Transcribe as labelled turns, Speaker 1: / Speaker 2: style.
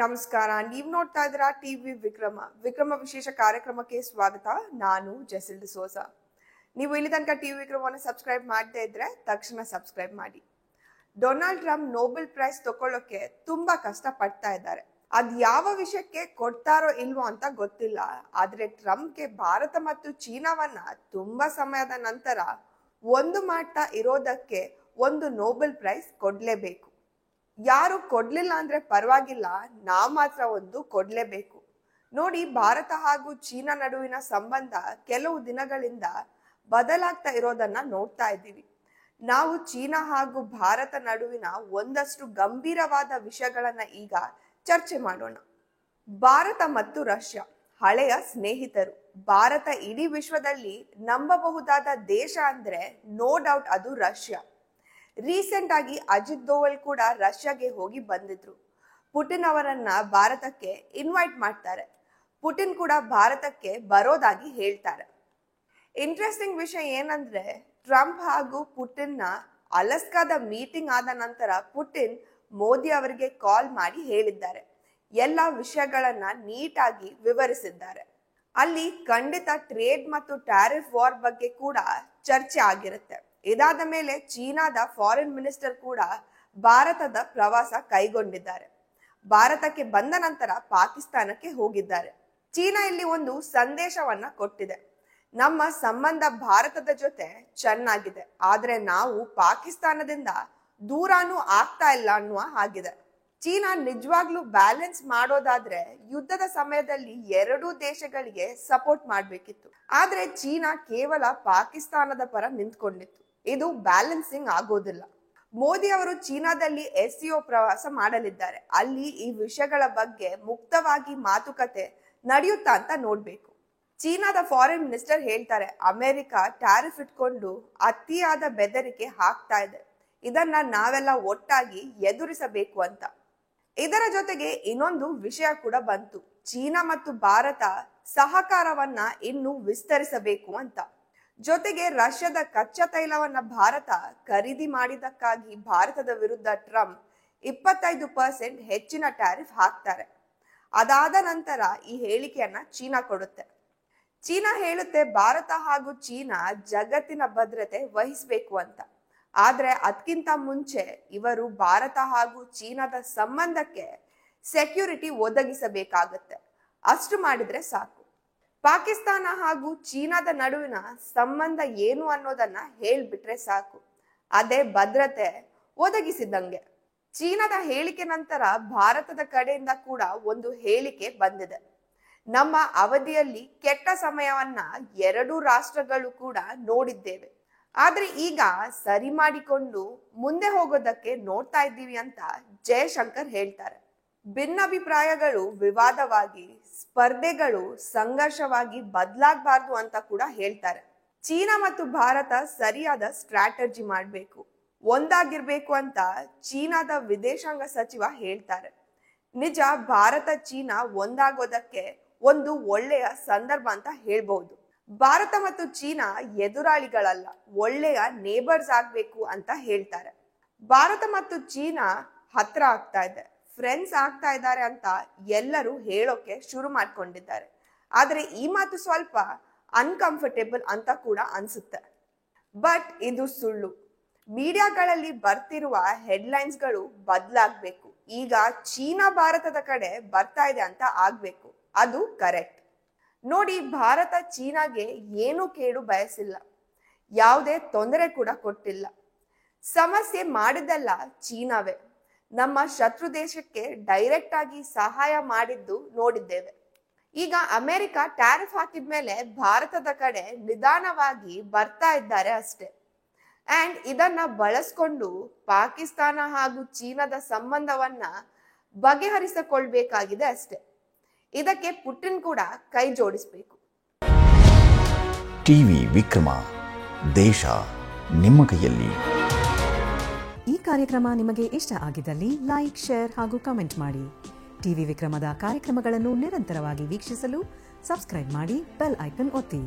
Speaker 1: ನಮಸ್ಕಾರ. ನೀವು ನೋಡ್ತಾ ಇದ್ದೀರಾ ಟಿವಿ ವಿಕ್ರಮ ವಿಶೇಷ ಕಾರ್ಯಕ್ರಮಕ್ಕೆ ಸ್ವಾಗತ. ನಾನು ಜೆಸಿಲ್ ಡಿಸೋಜಾ. ನೀವು ಇಲ್ಲಿ ತನಕ ಟಿವಿ ವಿಕ್ರಮವನ್ನು ಸಬ್ಸ್ಕ್ರೈಬ್ ಮಾಡದೇ ಇದ್ರೆ ತಕ್ಷಣ ಸಬ್ಸ್ಕ್ರೈಬ್ ಮಾಡಿ. ಡೊನಾಲ್ಡ್ ಟ್ರಂಪ್ ನೊಬೆಲ್ ಪ್ರೈಸ್ ತಗೊಳ್ಳೋಕೆ ತುಂಬಾ ಕಷ್ಟ ಪಡ್ತಾ ಇದ್ದಾರೆ. ಅದ್ ಯಾವ ವಿಷಯಕ್ಕೆ ಕೊಡ್ತಾರೋ ಇಲ್ವೋ ಅಂತ ಗೊತ್ತಿಲ್ಲ. ಆದ್ರೆ ಟ್ರಂಪ್ಗೆ ಭಾರತ ಮತ್ತು ಚೀನಾವನ್ನ ತುಂಬಾ ಸಮಯದ ನಂತರ ಒಂದು ಮಾಡ್ತಾ ಇರೋದಕ್ಕೆ ಒಂದು ನೊಬೆಲ್ ಪ್ರೈಸ್ ಕೊಡ್ಲೇಬೇಕು. ಯಾರು ಕೊಡ್ಲಿಲ್ಲ ಅಂದ್ರೆ ಪರವಾಗಿಲ್ಲ, ನಾವ್ ಮಾತ್ರ ಒಂದು ಕೊಡ್ಲೇಬೇಕು. ನೋಡಿ, ಭಾರತ ಹಾಗೂ ಚೀನಾ ನಡುವಿನ ಸಂಬಂಧ ಕೆಲವು ದಿನಗಳಿಂದ ಬದಲಾಗ್ತಾ ಇರೋದನ್ನ ನೋಡ್ತಾ ಇದ್ದೀವಿ. ನಾವು ಚೀನಾ ಹಾಗೂ ಭಾರತ ನಡುವಿನ ಒಂದಷ್ಟು ಗಂಭೀರವಾದ ವಿಷಯಗಳನ್ನ ಈಗ ಚರ್ಚೆ ಮಾಡೋಣ. ಭಾರತ ಮತ್ತು ರಷ್ಯಾ ಹಳೆಯ ಸ್ನೇಹಿತರು. ಭಾರತ ಇಡೀ ವಿಶ್ವದಲ್ಲಿ ನಂಬಬಹುದಾದ ದೇಶ ಅಂದ್ರೆ ನೋ ಡೌಟ್ ಅದು ರಷ್ಯಾ. ರೀಸೆಂಟ್ ಆಗಿ ಅಜಿತ್ ದೋವಲ್ ಕೂಡ ರಷ್ಯಾಗೆ ಹೋಗಿ ಬಂದಿದ್ರು. ಪುಟಿನ್ ಅವರನ್ನ ಭಾರತಕ್ಕೆ ಇನ್ವೈಟ್ ಮಾಡ್ತಾರೆ. ಪುಟಿನ್ ಕೂಡ ಭಾರತಕ್ಕೆ ಬರೋದಾಗಿ ಹೇಳ್ತಾರೆ. ಇಂಟ್ರೆಸ್ಟಿಂಗ್ ವಿಷಯ ಏನಂದ್ರೆ, ಟ್ರಂಪ್ ಹಾಗೂ ಪುಟಿನ್ನ ಅಲಸ್ಕಾದ ಮೀಟಿಂಗ್ ಆದ ನಂತರ ಪುಟಿನ್ ಮೋದಿ ಅವರಿಗೆ ಕಾಲ್ ಮಾಡಿ ಹೇಳಿದ್ದಾರೆ. ಎಲ್ಲ ವಿಷಯಗಳನ್ನ ನೀಟಾಗಿ ವಿವರಿಸಿದ್ದಾರೆ. ಅಲ್ಲಿ ಖಂಡಿತ ಟ್ರೇಡ್ ಮತ್ತು ಟ್ಯಾರಿಫ್ ವಾರ್ ಬಗ್ಗೆ ಕೂಡ ಚರ್ಚೆ ಆಗಿರುತ್ತೆ. ಇದಾದ ಮೇಲೆ ಚೀನಾದ ಫಾರಿನ್ ಮಿನಿಸ್ಟರ್ ಕೂಡ ಭಾರತದ ಪ್ರವಾಸ ಕೈಗೊಂಡಿದ್ದಾರೆ. ಭಾರತಕ್ಕೆ ಬಂದ ನಂತರ ಪಾಕಿಸ್ತಾನಕ್ಕೆ ಹೋಗಿದ್ದಾರೆ. ಚೀನಾ ಇಲ್ಲಿ ಒಂದು ಸಂದೇಶವನ್ನ ಕೊಟ್ಟಿದೆ. ನಮ್ಮ ಸಂಬಂಧ ಭಾರತದ ಜೊತೆ ಚೆನ್ನಾಗಿದೆ, ಆದ್ರೆ ನಾವು ಪಾಕಿಸ್ತಾನದಿಂದ ದೂರನೂ ಆಗ್ತಾ ಇಲ್ಲ ಅನ್ನುವ ಹಾಗಿದೆ. ಚೀನಾ ನಿಜವಾಗ್ಲೂ ಬ್ಯಾಲೆನ್ಸ್ ಮಾಡೋದಾದ್ರೆ ಯುದ್ಧದ ಸಮಯದಲ್ಲಿ ಎರಡೂ ದೇಶಗಳಿಗೆ ಸಪೋರ್ಟ್ ಮಾಡ್ಬೇಕಿತ್ತು. ಆದ್ರೆ ಚೀನಾ ಕೇವಲ ಪಾಕಿಸ್ತಾನದ ಪರ ನಿಂತ್ಕೊಂಡಿತ್ತು. ಇದು ಬ್ಯಾಲೆನ್ಸಿಂಗ್ ಆಗೋದಿಲ್ಲ. ಮೋದಿ ಅವರು ಚೀನಾದಲ್ಲಿ SCO ಪ್ರವಾಸ ಮಾಡಲಿದ್ದಾರೆ. ಅಲ್ಲಿ ಈ ವಿಷಯಗಳ ಬಗ್ಗೆ ಮುಕ್ತವಾಗಿ ಮಾತುಕತೆ ನಡೆಯುತ್ತಾ ಅಂತ ನೋಡ್ಬೇಕು. ಚೀನಾದ ಫಾರಿನ್ ಮಿನಿಸ್ಟರ್ ಹೇಳ್ತಾರೆ, ಅಮೆರಿಕ ಟ್ಯಾರಿಫ್ ಇಟ್ಕೊಂಡು ಅತಿಯಾದ ಬೆದರಿಕೆ ಹಾಕ್ತಾ ಇದೆ, ಇದನ್ನ ನಾವೆಲ್ಲ ಒಟ್ಟಾಗಿ ಎದುರಿಸಬೇಕು ಅಂತ. ಇದರ ಜೊತೆಗೆ ಇನ್ನೊಂದು ವಿಷಯ ಕೂಡ ಬಂತು. ಚೀನಾ ಮತ್ತು ಭಾರತ ಸಹಕಾರವನ್ನ ಇನ್ನೂ ವಿಸ್ತರಿಸಬೇಕು ಅಂತ. ಜೊತೆಗೆ ರಷ್ಯಾದ ಕಚ್ಚಾ ತೈಲವನ್ನ ಭಾರತ ಖರೀದಿ ಮಾಡಿದಕ್ಕಾಗಿ ಭಾರತದ ವಿರುದ್ಧ ಟ್ರಂಪ್ 25% ಹೆಚ್ಚಿನ ಟ್ಯಾರಿಫ್ ಹಾಕ್ತಾರೆ. ಅದಾದ ನಂತರ ಈ ಹೇಳಿಕೆಯನ್ನ ಚೀನಾ ಕೊಡುತ್ತೆ. ಚೀನಾ ಹೇಳುತ್ತೆ, ಭಾರತ ಹಾಗೂ ಚೀನಾ ಜಗತ್ತಿನ ಭದ್ರತೆ ವಹಿಸಬೇಕು ಅಂತ. ಆದ್ರೆ ಅದಕ್ಕಿಂತ ಮುಂಚೆ ಇವರು ಭಾರತ ಹಾಗೂ ಚೀನಾದ ಸಂಬಂಧಕ್ಕೆ ಸೆಕ್ಯೂರಿಟಿ ಒದಗಿಸಬೇಕಾಗತ್ತೆ. ಅಷ್ಟು ಮಾಡಿದ್ರೆ ಸಾಕು. ಪಾಕಿಸ್ತಾನ ಹಾಗೂ ಚೀನಾದ ನಡುವಿನ ಸಂಬಂಧ ಏನು ಅನ್ನೋದನ್ನ ಹೇಳ್ಬಿಟ್ರೆ ಸಾಕು, ಅದೇ ಭದ್ರತೆ ಒದಗಿಸಿದಂಗೆ. ಚೀನಾದ ಹೇಳಿಕೆ ನಂತರ ಭಾರತದ ಕಡೆಯಿಂದ ಕೂಡ ಒಂದು ಹೇಳಿಕೆ ಬಂದಿದೆ. ನಮ್ಮ ಅವಧಿಯಲ್ಲಿ ಕೆಟ್ಟ ಸಮಯವನ್ನ ಎರಡೂ ರಾಷ್ಟ್ರಗಳು ಕೂಡ ನೋಡಿದ್ದೇವೆ, ಆದ್ರೆ ಈಗ ಸರಿ ಮಾಡಿಕೊಂಡು ಮುಂದೆ ಹೋಗೋದಕ್ಕೆ ನೋಡ್ತಾ ಇದ್ದೀವಿ ಅಂತ ಜಯಶಂಕರ್ ಹೇಳ್ತಾರೆ. ಭಿನ್ನಾಭಿಪ್ರಾಯಗಳು ವಿವಾದವಾಗಿ, ಸ್ಪರ್ಧೆಗಳು ಸಂಘರ್ಷವಾಗಿ ಬದಲಾಗಬಾರ್ದು ಅಂತ ಕೂಡ ಹೇಳ್ತಾರೆ. ಚೀನಾ ಮತ್ತು ಭಾರತ ಸರಿಯಾದ ಸ್ಟ್ರಾಟಜಿ ಮಾಡಬೇಕು, ಒಂದಾಗಿರ್ಬೇಕು ಅಂತ ಚೀನಾದ ವಿದೇಶಾಂಗ ಸಚಿವ ಹೇಳ್ತಾರೆ. ನಿಜ, ಭಾರತ ಚೀನಾ ಒಂದಾಗೋದಕ್ಕೆ ಒಂದು ಒಳ್ಳೆಯ ಸಂದರ್ಭ ಅಂತ ಹೇಳ್ಬಹುದು. ಭಾರತ ಮತ್ತು ಚೀನಾ ಎದುರಾಳಿಗಳಲ್ಲ, ಒಳ್ಳೆಯ ನೇಬರ್ಸ್ ಆಗ್ಬೇಕು ಅಂತ ಹೇಳ್ತಾರೆ. ಭಾರತ ಮತ್ತು ಚೀನಾ ಹತ್ರ ಆಗ್ತಾ ಇದೆ, ಫ್ರೆಂಡ್ಸ್ ಆಗ್ತಾ ಇದ್ದಾರೆ ಅಂತ ಎಲ್ಲರೂ ಹೇಳೋಕೆ ಶುರು ಮಾಡ್ಕೊಂಡಿದ್ದಾರೆ. ಆದ್ರೆ ಈ ಮಾತು ಸ್ವಲ್ಪ ಅನ್ಕಂಫರ್ಟೇಬಲ್ ಅಂತ ಕೂಡ ಅನ್ಸುತ್ತೆ. ಬಟ್ ಇದು ಸುಳ್ಳು. ಮೀಡಿಯಾಗಳಲ್ಲಿ ಬರ್ತಿರುವ ಹೆಡ್ಲೈನ್ಸ್ಗಳು ಬದಲಾಗ್ಬೇಕು. ಈಗ ಚೀನಾ ಭಾರತದ ಕಡೆ ಬರ್ತಾ ಇದೆ ಅಂತ ಆಗ್ಬೇಕು. ಅದು ಕರೆಕ್ಟ್. ನೋಡಿ, ಭಾರತ ಚೀನಾಗೆ ಏನು ಕೇಡು ಬಯಸಿಲ್ಲ, ಯಾವುದೇ ತೊಂದರೆ ಕೂಡ ಕೊಟ್ಟಿಲ್ಲ. ಸಮಸ್ಯೆ ಮಾಡಿದ್ದಲ್ಲ ಚೀನಾವೇ. ನಮ್ಮ ಶತ್ರು ದೇಶಕ್ಕೆ ಡೈರೆಕ್ಟ್ ಆಗಿ ಸಹಾಯ ಮಾಡಿದ್ದು ನೋಡಿದ್ದೇವೆ. ಈಗ ಅಮೆರಿಕ ಟ್ಯಾರಿಫ್ ಹಾಕಿದ್ಮೇಲೆ ಭಾರತದ ಕಡೆ ನಿಧಾನವಾಗಿ ಬರ್ತಾ ಇದ್ದಾರೆ ಅಷ್ಟೇ. ಅಂಡ್ ಇದನ್ನ ಬಳಸ್ಕೊಂಡು ಪಾಕಿಸ್ತಾನ ಹಾಗೂ ಚೀನಾದ ಸಂಬಂಧವನ್ನ ಬಗೆಹರಿಸಿಕೊಳ್ಬೇಕಾಗಿದೆ ಅಷ್ಟೇ. ಇದಕ್ಕೆ ಪುಟಿನ್ ಕೂಡ ಕೈ ಜೋಡಿಸಬೇಕು.
Speaker 2: ಟಿವಿ ವಿಕ್ರಮ, ದೇಶ ನಿಮ್ಮ ಕೈಯಲ್ಲಿ.
Speaker 3: ಈ ಕಾರ್ಯಕ್ರಮ ನಿಮಗೆ ಇಷ್ಟ ಆಗಿದ್ದಲ್ಲಿ ಲೈಕ್, ಶೇರ್ ಹಾಗೂ ಕಮೆಂಟ್ ಮಾಡಿ. ಟಿವಿ ವಿಕ್ರಮದ ಕಾರ್ಯಕ್ರಮಗಳನ್ನು ನಿರಂತರವಾಗಿ ವೀಕ್ಷಿಸಲು ಸಬ್ಸ್ಕ್ರೈಬ್ ಮಾಡಿ, ಬೆಲ್ ಐಕನ್ ಒತ್ತಿ.